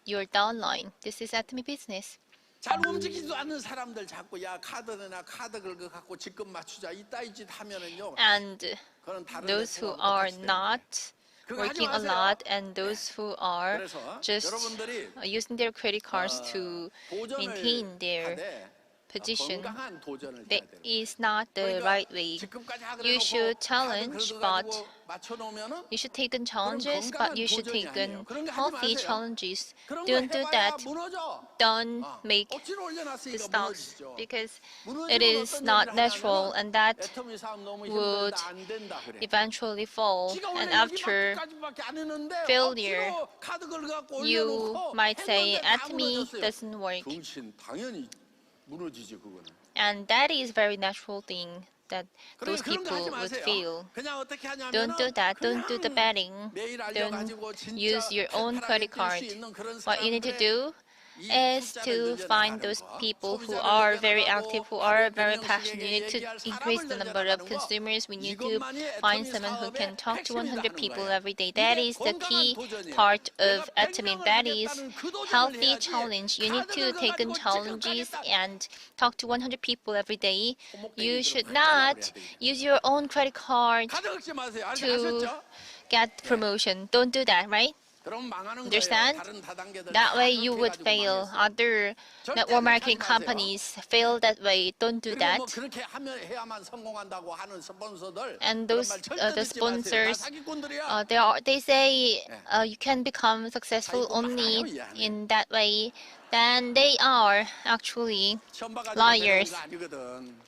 your downline. This is Atomy business. 잘 움직이지도 않는 사람들 자꾸 야 카드 내나 카드 긁어 갖고 직급 맞추자 이따위 짓 하면은요. And 그건 다른 those who 애터미하고 are 똑같이 됩니다. not 그거 하지 working a 마세요. lot, and those who are 그래서 just 여러분들이 using their credit cards to maintain 도전을 their 하되 position, 건강한 도전을 해야 that 돼요. is not the right way. 직급까지 You should challenge, but 맞춰놓으면은 you should take in challenges, but you should take in 그런 거 하지 healthy 마세요. challenges. 그런 거 Don't do 해봐야 that. 무너져. Don't make 억지로 the 올려놨으니까 stocks 무너지죠. because 무너지면 it is 어떤 not 얘기를 natural, 하냐면은 and that 애터미 사업 너무 would 힘들다 안 된다 그래. eventually fall. 지가 And 원래 after 여기까지밖에 안 했는데 failure, 억지로 카드 긁어갖고 you 올려놓고 might say 했는데 다 Atomy 무너졌어요. doesn't work. 정신 당연히 무너지지 그거는. And that is very natural thing that those 그런 거 하지 people would 마세요. feel. 그냥 어떻게 하냐면은 Don't do that. Don't do the 그냥 betting. 매일 Don't 알려가지고 진짜 use your own 팔팔하게 credit 뛸수 card. 있는 그런 What you need to 사람들의 do 이 is 숫자를 to find 늘려나가는 those 거. people who 소비자를 are very 늘려나가고 active, who are very 가격 passionate. You need to 얘기할 increase 사람을 the number of 늘려나가는 거. consumers. We need to 이것만이 find 애터미 someone who 사업의 can talk to 100 핵심이다 people 하는 every day. 거예요. That 이게 is the 건강한 key 도전이에요. part of 내가 Atomy. 100명을 That is 하겠다는 그 도전을 healthy 해야지. challenge. You need to 카드 take in 긁어가지고 challenges 지금까지 and talk to 100 people every day. You 손목대기처럼 should 했다고 not 그래야 되겠다. use your own credit card 카드 긁지 마세요. to 아셨죠? get promotion. Don't do that, right? 그럼 망하는 거예요. Understand? 다른 다단계들 That way 다 you 그렇게 would 해가지고 fail. 망했어요. Other network marketing companies fail that way. Don't do 그리고 that. 뭐 그렇게 하면 해야만 성공한다고 하는 스폰서들 And 그런 those 말 절대 the 듣지 마세요. 다 sponsors, 사기꾼들이야. they say you can become successful 자기도 only 많아요, 이 안에. in that way. Then they are actually 시험 봐가지고 liars. 되는 거 아니거든.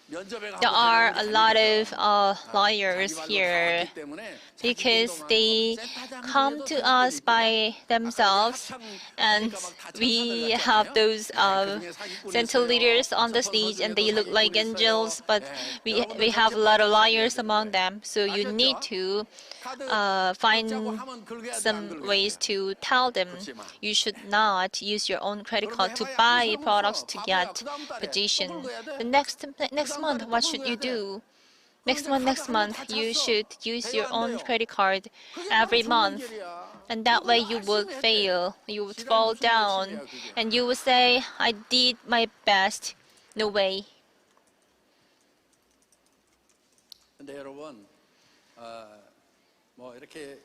면접에 가면 There are a 되는 게 lot 아니거든. of liars 자기 발로 here 다 왔기 때문에 because 자기 they 운동하고 센터장도 come 해도 to 사기꾼이 us by 있거든. themselves, 아까 and 합창 하니까 we 막다 have 천사들 those 같잖아요. 그중에 사기꾼이 center 있어요. leaders on the 스폰서 stage, and they 중에도 look like 사기꾼이 angels, 있어요. but 예, we have a lot of liars 여러분들 among them. So you need to find some ways to tell them you should not use your own credit card to buy products to get position. The next month, what should you do? Next month, you should use your own credit card every month. And that way you would fail, you would fall down, and you would say, I did my best. No way. 근데 여러분, 뭐 이렇게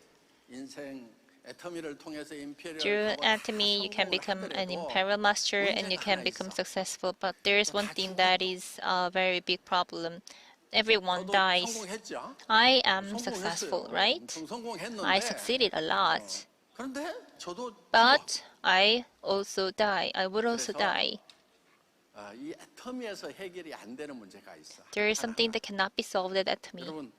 인생 애터미를 통해서 임페리얼 Through Atomy, you can become an imperial master and you can become successful. But there is one thing that is a very big problem. Everyone dies. 성공했죠. I am successful, right? 성공했는데 I succeeded a lot. 그런데 저도 But I also die. I would also die. 이 애터미에서 해결이 안 되는 문제가 있어. There is something that cannot be solved at Atomy. 여러분,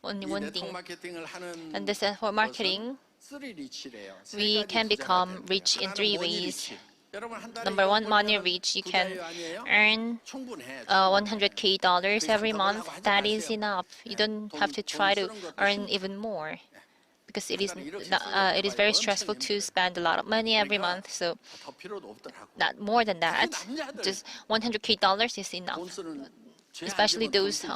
Only 이 one 네트워크 thing. 마케팅을 하는 And this is for marketing. 쓰리 리치래요. We can become rich in three ways. Number one, money reach. You can earn $100K every month. That is enough. You don't have to try to earn even more, because it is very stressful to spend a lot of money every month. So 더 필요도 없더라고. not more than that. Just $100K is enough. 돈 쓰는 Especially those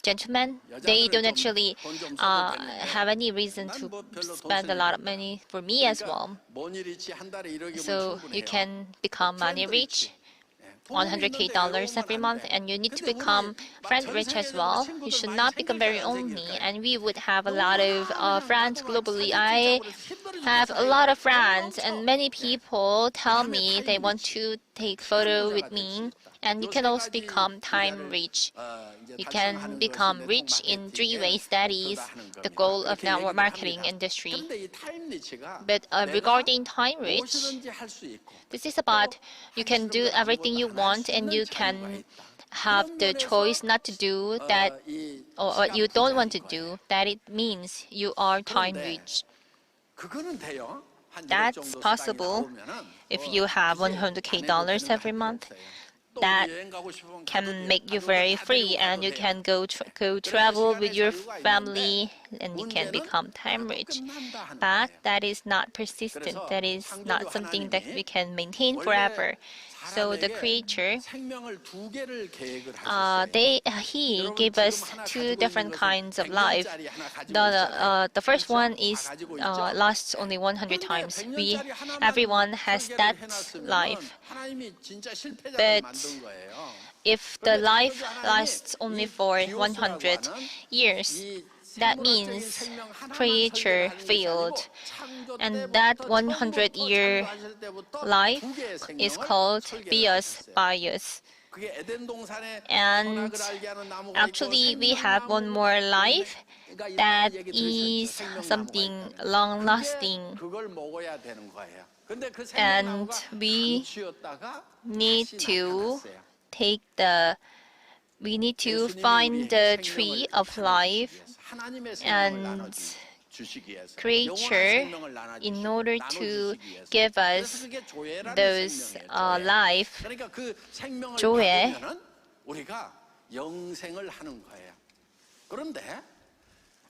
gentlemen, they don't actually have any reason to spend a lot of money. For me as well. 머니 리치 한 달에 1억이면 So you 충분해요. can become money rich. $100K every month, and you need to become friend rich as well. You should not become very lonely, and we would have a lot of friends globally. I have a lot of friends, and many people tell me they want to take photo with me, and you can also become time rich. You can become rich in 3 ways. That is the goal of network marketing industry. But regarding time rich, this is about you can do everything you want, and you can have the choice not to do that or what you don't want to do. That it means you are time rich. That's possible if you have $100K every month. That can make you very free, and you can go travel with your family, and you can become time rich. But that is not persistent. That is not something that we can maintain forever. So the creator, he gave us 2 different kinds of life. The first one is lasts only 100 times. Everyone has that life. But if the life lasts only for 100 years, that means creature failed. And that 100-year life is called bias. And actually, we have one more life that is something long-lasting. And we need to find the tree of life and creature in order to give us those life joy.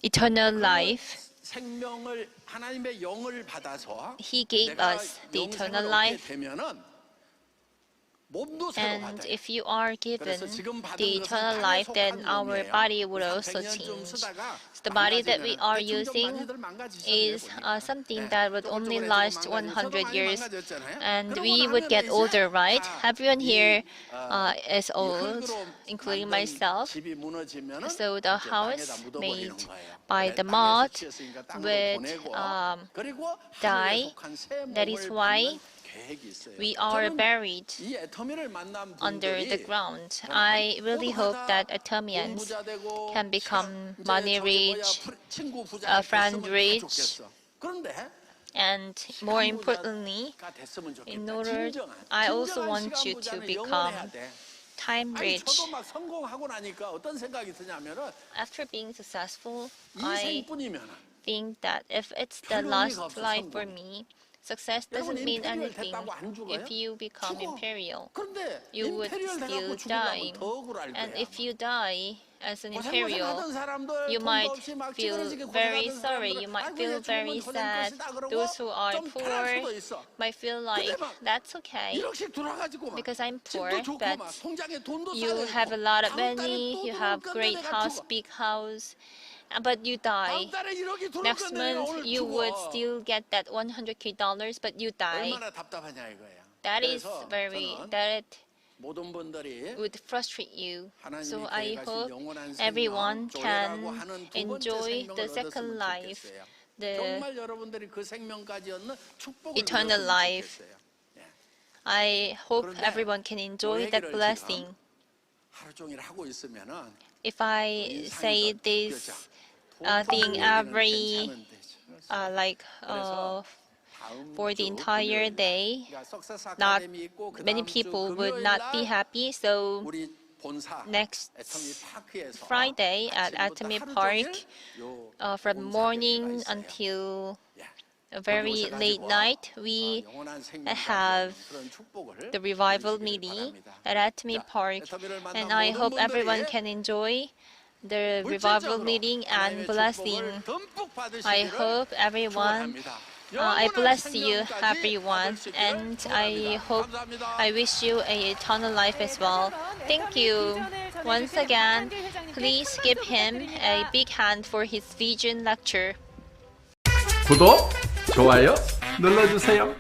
Eternal life. He gave us the eternal life. And if you are given the eternal life, then our body would also change. So the body that we are using is something that would only last 100 years, and we would get older, right? Everyone here is old, including myself. So the house made by the moth would die. That is why we are buried under the ground. I really hope that Atomians can become money rich, friend rich, and more importantly, I also want you to become time rich. After being successful, I think that if it's the last life for me, success doesn't mean anything. If you become imperial, you would still die. And if you die as an imperial, you might feel very sorry. You might feel very sad. Those who are poor might feel like, that's okay, because I'm poor, but you have a lot of money, you have great house, big house, but you die. Next month, you would still get that $100K, but you die. That would frustrate you. So I hope everyone can enjoy the second life, the eternal life. I hope everyone can enjoy that blessing. If I say this thing every for the entire day, not many people would not be happy. So next Friday at Atomy Park, from morning until a very late night, we have the revival meeting at Atomy Park, and I hope everyone can enjoy the revival meeting and blessing. I hope everyone, I bless you everyone, and I wish you an eternal life as well. Thank you. Once again, please give him a big hand for his vision lecture. 구독, 좋아요 눌러주세요.